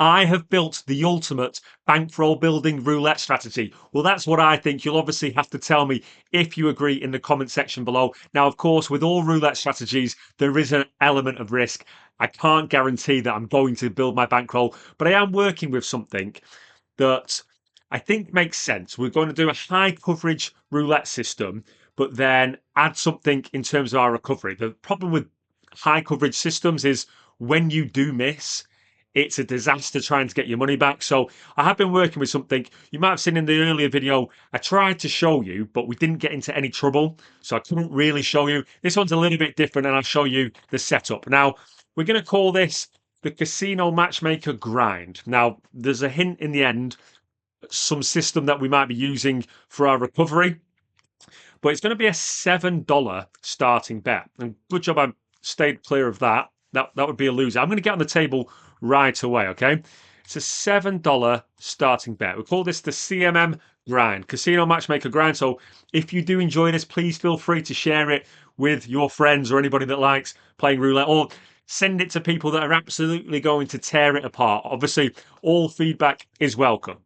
I have built the ultimate bankroll building roulette strategy. Well, that's what I think. You'll obviously have to tell me if you agree in the comment section below. Now, of course, with all roulette strategies, there is an element of risk. I can't guarantee that I'm going to build my bankroll, but I am working with something that I think makes sense. We're going to do a high coverage roulette system, but then add something in terms of our recovery. The problem with high coverage systems is when you do miss, it's a disaster trying to get your money back. So I have been working with something you might have seen in the earlier video. I tried to show you, but we didn't get into any trouble. So I couldn't really show you. This one's a little bit different and I'll show you the setup. Now, we're going to call this the Casino Matchmaker Grind. Now, there's a hint in the end, some system that we might be using for our recovery, but it's going to be a $7 starting bet. And good job I stayed clear of that. That would be a loser. I'm going to get on the table right away, okay? It's a $7 starting bet. We call this the CMM Grind, Casino Matchmaker Grind. So if you do enjoy this, please feel free to share it with your friends or anybody that likes playing roulette, or send it to people that are absolutely going to tear it apart. Obviously, all feedback is welcome.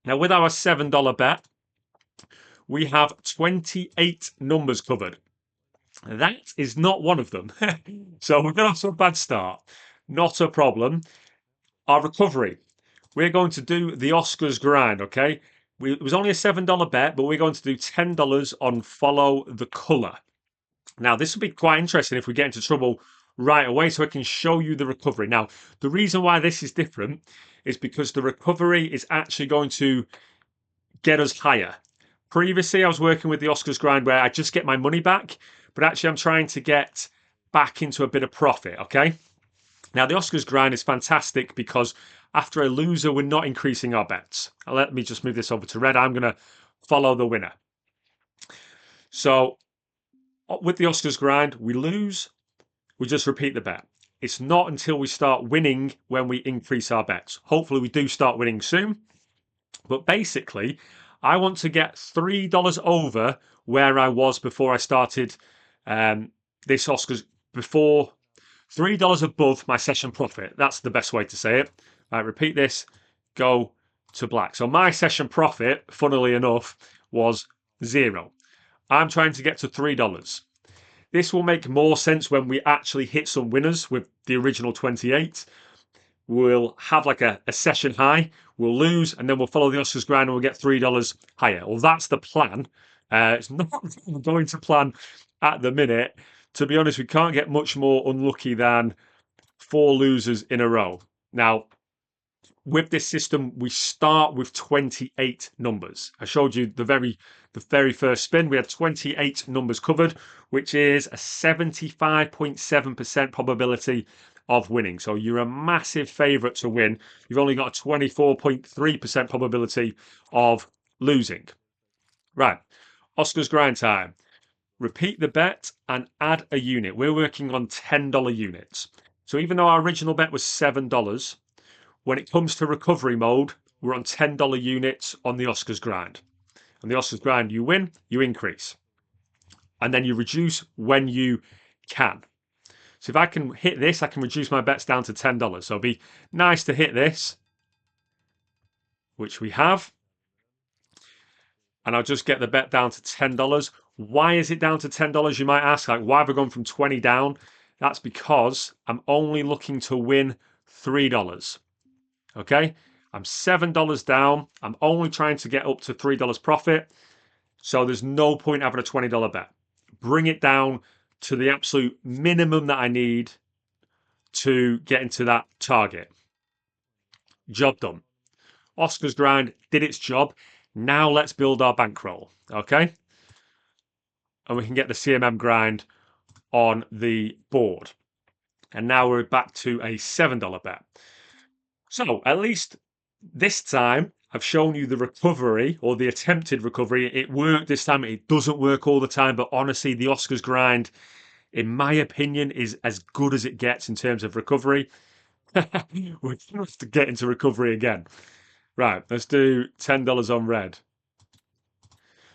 Now, with our $7 bet, we have 28 numbers covered. That is not one of them. So we're going to have some bad start. Not a problem. Our recovery. We're going to do the Oscars grind, okay? It was only a $7 bet, but we're going to do $10 on follow the colour. Now, this will be quite interesting if we get into trouble right away, so I can show you the recovery. Now, the reason why this is different is because the recovery is actually going to get us higher. Previously, I was working with the Oscars grind where I just get my money back, but actually I'm trying to get back into a bit of profit, okay? Now, the Oscars grind is fantastic because after a loser, we're not increasing our bets. Let me just move this over to red. I'm going to follow the winner. So with the Oscars grind, we lose, we just repeat the bet. It's not until we start winning when we increase our bets. Hopefully we do start winning soon. But basically, I want to get $3 over where I was before I started this Oscars, before $3 above my session profit. That's the best way to say it. All right, repeat this, go to black. So my session profit, funnily enough, was 0. I'm trying to get to $3. This will make more sense when we actually hit some winners with the original 28. We'll have like a session high, we'll lose, and then we'll follow the Oscars grind and we'll get $3 higher. Well, that's the plan. It's not going to plan at the minute. To be honest, we can't get much more unlucky than 4 losers in a row. Now, with this system, we start with 28 numbers. I showed you the very first spin. We had 28 numbers covered, which is a 75.7% probability of winning. So you're a massive favourite to win. You've only got a 24.3% probability of losing. Right, Oscars grind time. Repeat the bet and add a unit. We're working on $10 units. So even though our original bet was $7, when it comes to recovery mode, we're on $10 units on the Oscars grind. On the Oscars grind, you win, you increase. And then you reduce when you can. So if I can hit this, I can reduce my bets down to $10. So it'd be nice to hit this, which we have. And I'll just get the bet down to $10. Why is it down to $10, you might ask? Like, why have I gone from 20 down? That's because I'm only looking to win $3. Okay, I'm $7 down. I'm only trying to get up to $3 profit. So there's no point having a $20 bet. Bring it down to the absolute minimum that I need to get into that target. Job done. Oscars grind did its job. Now let's build our bankroll. Okay, and we can get the CMM grind on the board. And now we're back to a $7 bet. So at least this time, I've shown you the recovery or the attempted recovery. It worked this time. It doesn't work all the time, but honestly, the Oscars grind, in my opinion, is as good as it gets in terms of recovery. We're going to have to get into recovery again. Right, let's do $10 on red.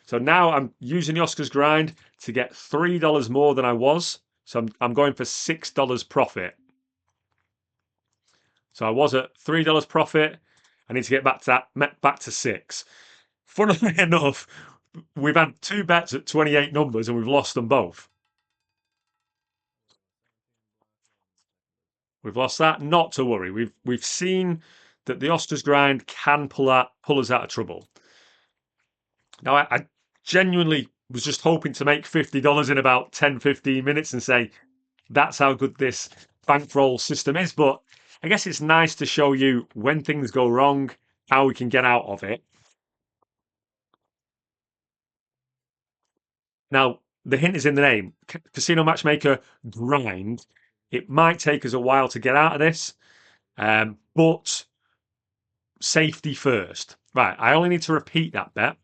So now I'm using the Oscars grind to get $3 more than I was. So I'm going for $6 profit. So I was at $3 profit. I need to get back to that, back to 6. Funnily enough, we've had 2 bets at 28 numbers and we've lost them both. We've lost that. Not to worry. We've seen that the Oscars grind can pull us out of trouble. Now I genuinely was just hoping to make $50 in about 10-15 minutes and say that's how good this bankroll system is. But I guess it's nice to show you when things go wrong, how we can get out of it. Now, the hint is in the name. Casino Matchmaker grind. It might take us a while to get out of this, but safety first. Right, I only need to repeat that bet.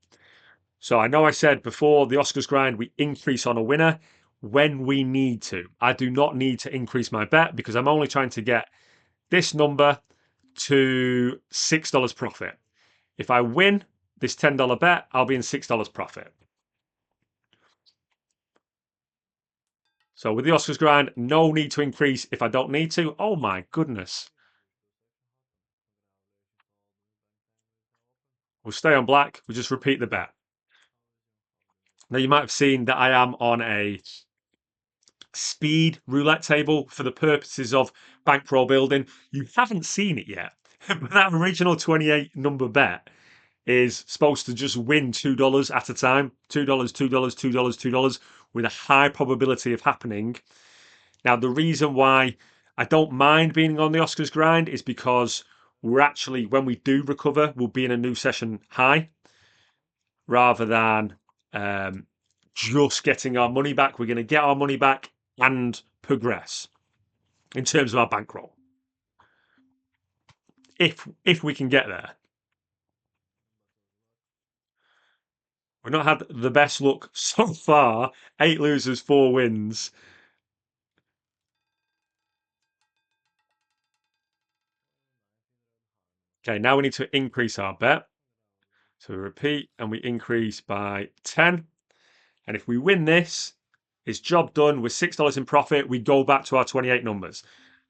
So I know I said before the Oscars grind, we increase on a winner when we need to. I do not need to increase my bet because I'm only trying to get this number to $6 profit. If I win this $10 bet, I'll be in $6 profit. So with the Oscars grind, no need to increase if I don't need to. Oh my goodness. We'll stay on black. We'll just repeat the bet. Now you might have seen that I am on a speed roulette table for the purposes of bankroll building. You haven't seen it yet, but that original 28 number bet is supposed to just win $2 at a time. $2, $2, $2, $2 with a high probability of happening. Now, the reason why I don't mind being on the Oscars grind is because we're actually, when we do recover, we'll be in a new session high rather than just getting our money back. We're going to get our money back and progress in terms of our bankroll. If we can get there. We've not had the best luck so far. 8 losers, 4 wins. Okay, now we need to increase our bet. So we repeat and we increase by 10. And if we win this, it's job done. With $6 in profit, we go back to our 28 numbers.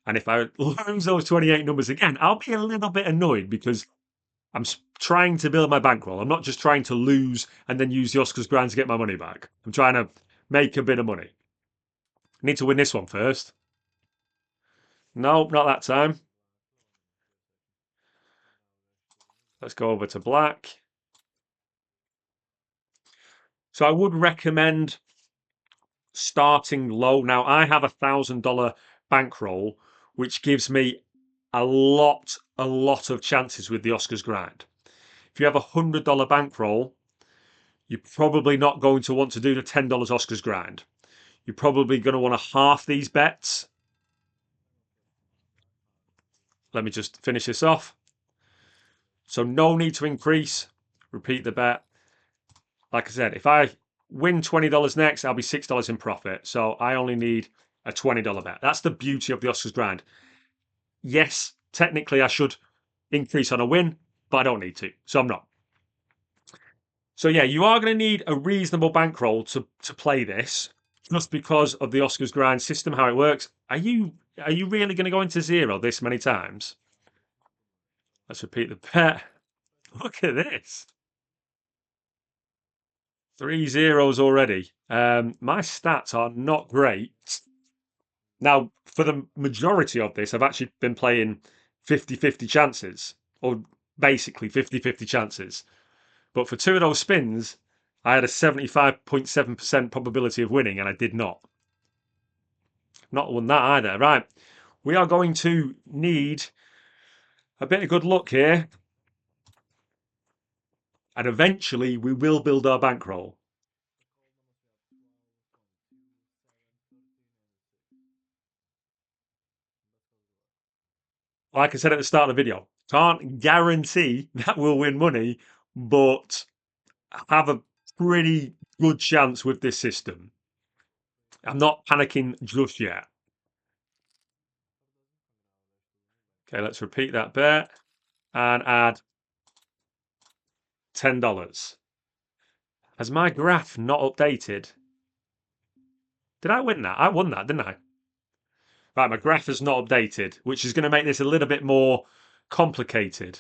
And if I lose those 28 numbers again, I'll be a little bit annoyed because I'm trying to build my bankroll. I'm not just trying to lose and then use the Oscars grind to get my money back. I'm trying to make a bit of money. I need to win this one first. No, not that time. Let's go over to black. So I would recommend starting low. Now I have $1,000 bankroll, which gives me a lot of chances with the Oscars grind. If you have $100 bankroll, you're probably not going to want to do the $10 Oscars grind. You're probably going to want to half these bets. Let me just finish this off. So no need to increase. Repeat the bet. Like I said, if I win $20 next, I'll be $6 in profit. So I only need a $20 bet. That's the beauty of the Oscars grind. Yes, technically I should increase on a win, but I don't need to. So I'm not. So yeah, you are going to need a reasonable bankroll to play this, just because of the Oscars grind system, how it works. Are you really going to go into zero this many times? Let's repeat the bet. Look at this. 3 zeros already. My stats are not great. Now, for the majority of this, I've actually been playing 50-50 chances, or basically 50-50 chances. But for 2 of those spins, I had a 75.7% probability of winning, and I did not. Not won that either. Right, we are going to need a bit of good luck here. And eventually, we will build our bankroll. Like I said at the start of the video, can't guarantee that we'll win money, but have a pretty good chance with this system. I'm not panicking just yet. Okay, let's repeat that bet and add $10. Has my graph not updated? Did I win that? I won that, didn't I? Right, my graph is not updated, which is going to make this a little bit more complicated.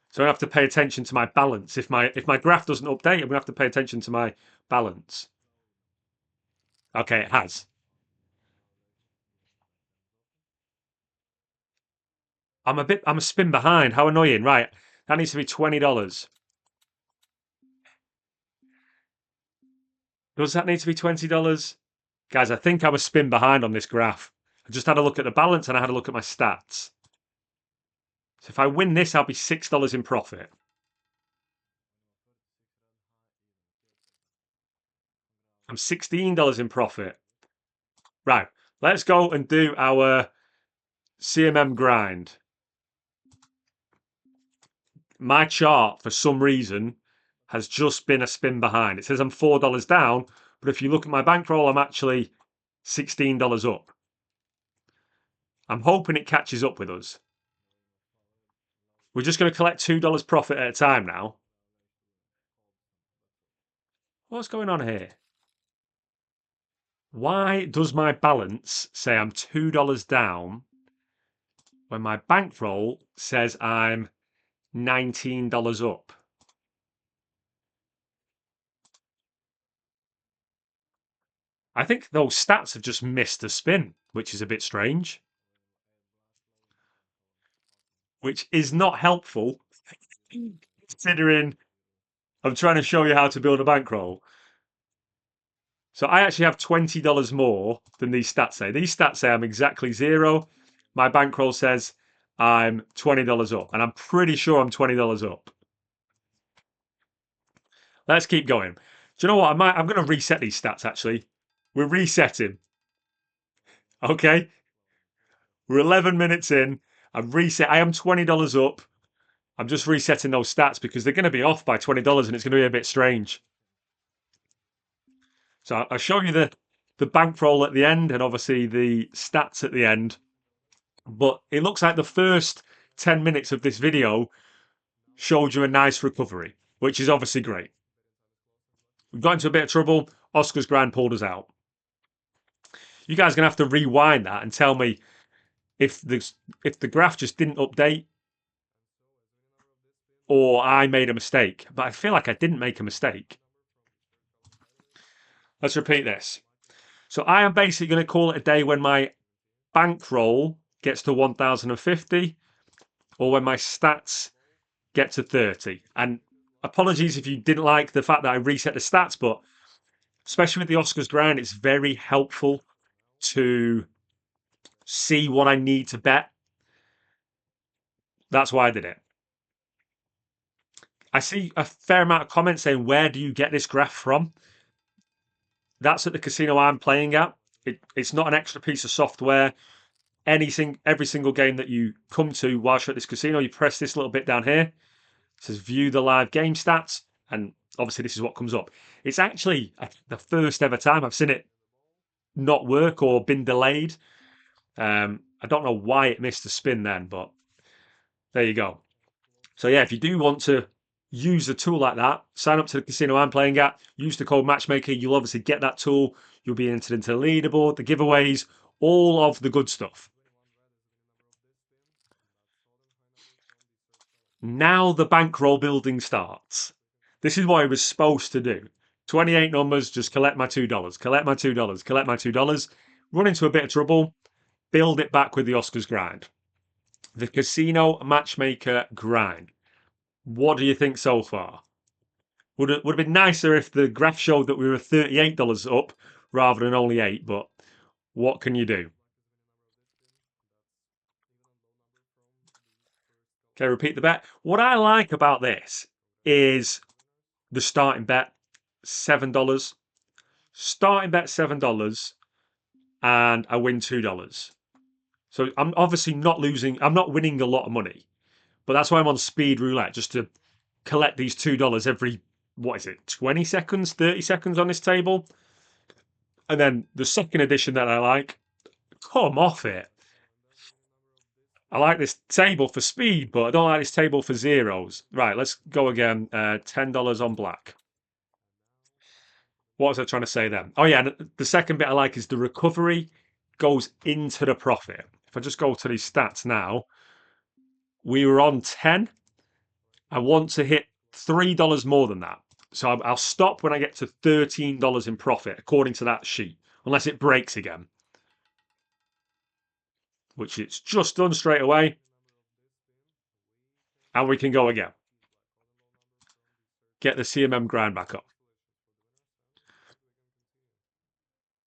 So I have to pay attention to my balance. If my graph doesn't update, I'm going to have to pay attention to my balance. Okay, it has. I'm a spin behind. How annoying. Right. That needs to be $20. Does that need to be $20? Guys, I think I'm a spin behind on this graph. I just had a look at the balance and I had a look at my stats. So if I win this, I'll be $6 in profit. I'm $16 in profit. Right. Let's go and do our CMM grind. My chart, for some reason, has just been a spin behind. It says I'm $4 down, but if you look at my bankroll, I'm actually $16 up. I'm hoping it catches up with us. We're just going to collect $2 profit at a time now. What's going on here? Why does my balance say I'm $2 down when my bankroll says I'm $19 up? I think those stats have just missed a spin, which is a bit strange, which is not helpful considering I'm trying to show you how to build a bankroll. So I actually have $20 more than these stats say. These stats say I'm exactly zero. My bankroll says I'm $20 up, and I'm pretty sure I'm $20 up. Let's keep going. Do you know what? I'm going to reset these stats actually. We're resetting. Okay. We're 11 minutes in. I've reset. I am $20 up. I'm just resetting those stats because they're going to be off by $20 and it's going to be a bit strange. So I'll show you the bankroll at the end and obviously the stats at the end. But it looks like the first 10 minutes of this video showed you a nice recovery, which is obviously great. We've got into a bit of trouble. Oscar's grind pulled us out. You guys are going to have to rewind that and tell me if the graph just didn't update or I made a mistake. But I feel like I didn't make a mistake. Let's repeat this. So I am basically going to call it a day when my bankroll gets to 1,050 or when my stats get to 30. And apologies if you didn't like the fact that I reset the stats, but especially with the Oscars grind, it's very helpful to see what I need to bet. That's why I did it. I see a fair amount of comments saying, where do you get this graph from? That's at the casino I'm playing at. It's not an extra piece of software. Every single game that you come to whilst you're at this casino, you press this little bit down here. It says view the live game stats. And obviously this is what comes up. It's actually the first ever time I've seen it not work or been delayed. I don't know why it missed a spin then, but there you go. So yeah, if you do want to use a tool like that, sign up to the casino I'm playing at, use the code matchmaker, you'll obviously get that tool. You'll be entered into the leaderboard, the giveaways, all of the good stuff. Now the bankroll building starts. This is what I was supposed to do. 28 numbers, just collect my $2, collect my $2, collect my $2, run into a bit of trouble, build it back with the Oscars grind. The casino matchmaker grind. What do you think so far? Would have been nicer if the graph showed that we were $38 up rather than only 8, but what can you do? Okay, repeat the bet. What I like about this is the starting bet, $7. Starting bet $7 and I win $2. So I'm obviously not losing, I'm not winning a lot of money, but that's why I'm on speed roulette, just to collect these $2 every, what is it, 20 seconds, 30 seconds on this table. And then the second edition that I like, come off it. I like this table for speed, but I don't like this table for zeros. Right, let's go again. $10 on black. What was I trying to say then? Oh yeah, the second bit I like is the recovery goes into the profit. If I just go to these stats now, we were on 10. I want to hit $3 more than that. So I'll stop when I get to $13 in profit, according to that sheet, unless it breaks again, which it's just done straight away. And we can go again. Get the CMM grind back up.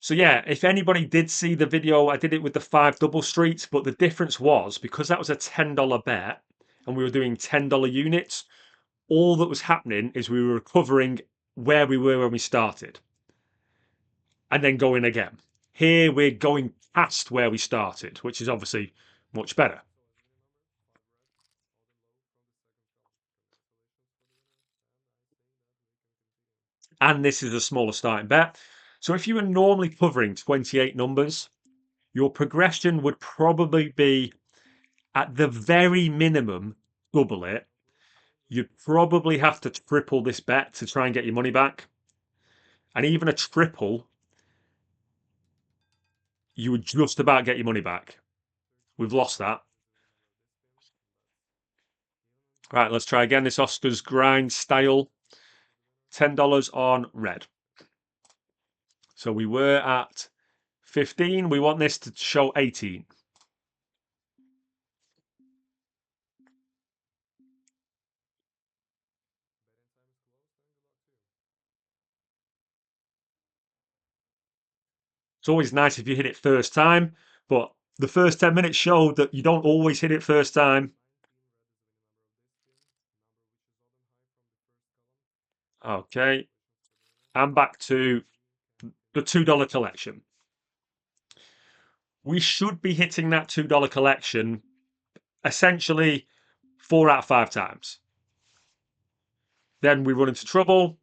So yeah, if anybody did see the video, I did it with the 5 double streets, but the difference was because that was a $10 bet and we were doing $10 units, all that was happening is we were recovering where we were when we started and then going again. Here we're going past where we started, which is obviously much better. And this is a smaller starting bet. So if you were normally covering 28 numbers, your progression would probably be at the very minimum double it. You'd probably have to triple this bet to try and get your money back. And even a triple, you would just about get your money back. We've lost that. Right, let's try again. This Oscar's grind style. $10 on red. So we were at 15. We want this to show 18. It's always nice if you hit it first time, but the first 10 minutes showed that you don't always hit it first time. Okay, and back to the $2 collection. We should be hitting that $2 collection essentially 4 out of 5 times. Then we run into trouble,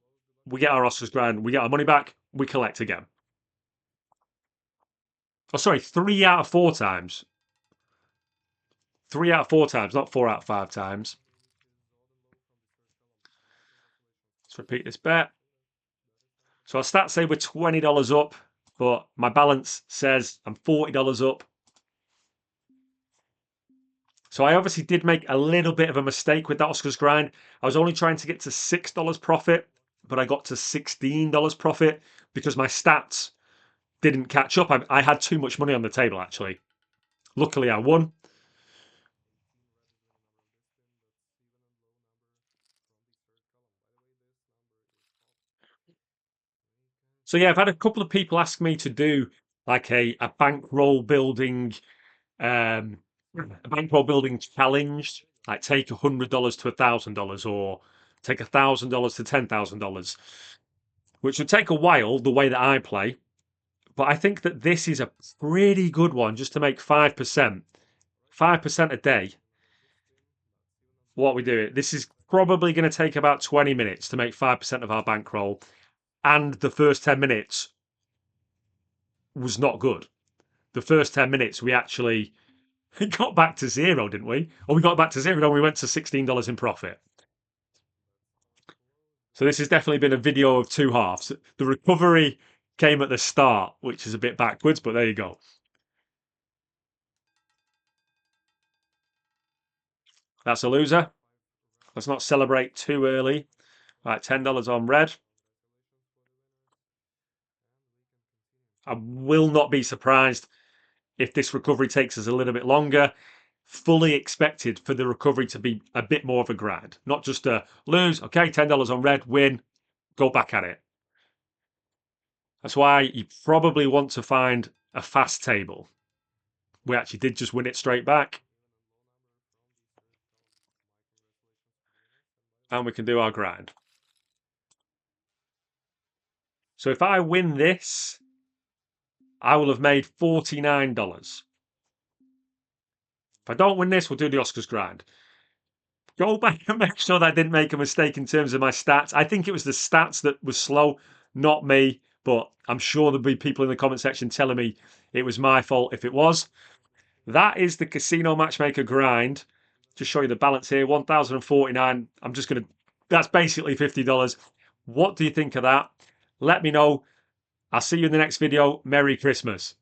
we get our Oscars grind, we get our money back, we collect again. Oh, sorry, 3 out of 4 times. 3 out of 4 times, not 4 out of 5 times. Let's repeat this bet. So our stats say we're $20 up, but my balance says I'm $40 up. So I obviously did make a little bit of a mistake with that Oscars grind. I was only trying to get to $6 profit, but I got to $16 profit because my stats didn't catch up. I had too much money on the table, actually. Luckily, I won. So yeah, I've had a couple of people ask me to do like a bankroll building a bankroll building challenge, like take $100 to $1,000 or take $1,000 to $10,000, which would take a while the way that I play. But I think that this is a pretty good one just to make 5%. 5% a day. What we do, this is probably going to take about 20 minutes to make 5% of our bankroll. And the first 10 minutes was not good. The first 10 minutes, we actually got back to zero, didn't we? Or we got back to zero, and we went to $16 in profit. So this has definitely been a video of two halves. The recovery came at the start, which is a bit backwards, but there you go. That's a loser. Let's not celebrate too early. Right, $10 on red. I will not be surprised if this recovery takes us a little bit longer. Fully expected for the recovery to be a bit more of a grind, not just a lose. Okay, $10 on red, win, go back at it. That's why you probably want to find a fast table. We actually did just win it straight back. And we can do our grind. So if I win this, I will have made $49. If I don't win this, we'll do the Oscars grind. Go back and make sure that I didn't make a mistake in terms of my stats. I think it was the stats that was slow, not me. But I'm sure there'll be people in the comment section telling me it was my fault if it was. That is the Casino Matchmaker grind. Just show you the balance here, 1,049. I'm just going to, that's basically $50. What do you think of that? Let me know. I'll see you in the next video. Merry Christmas.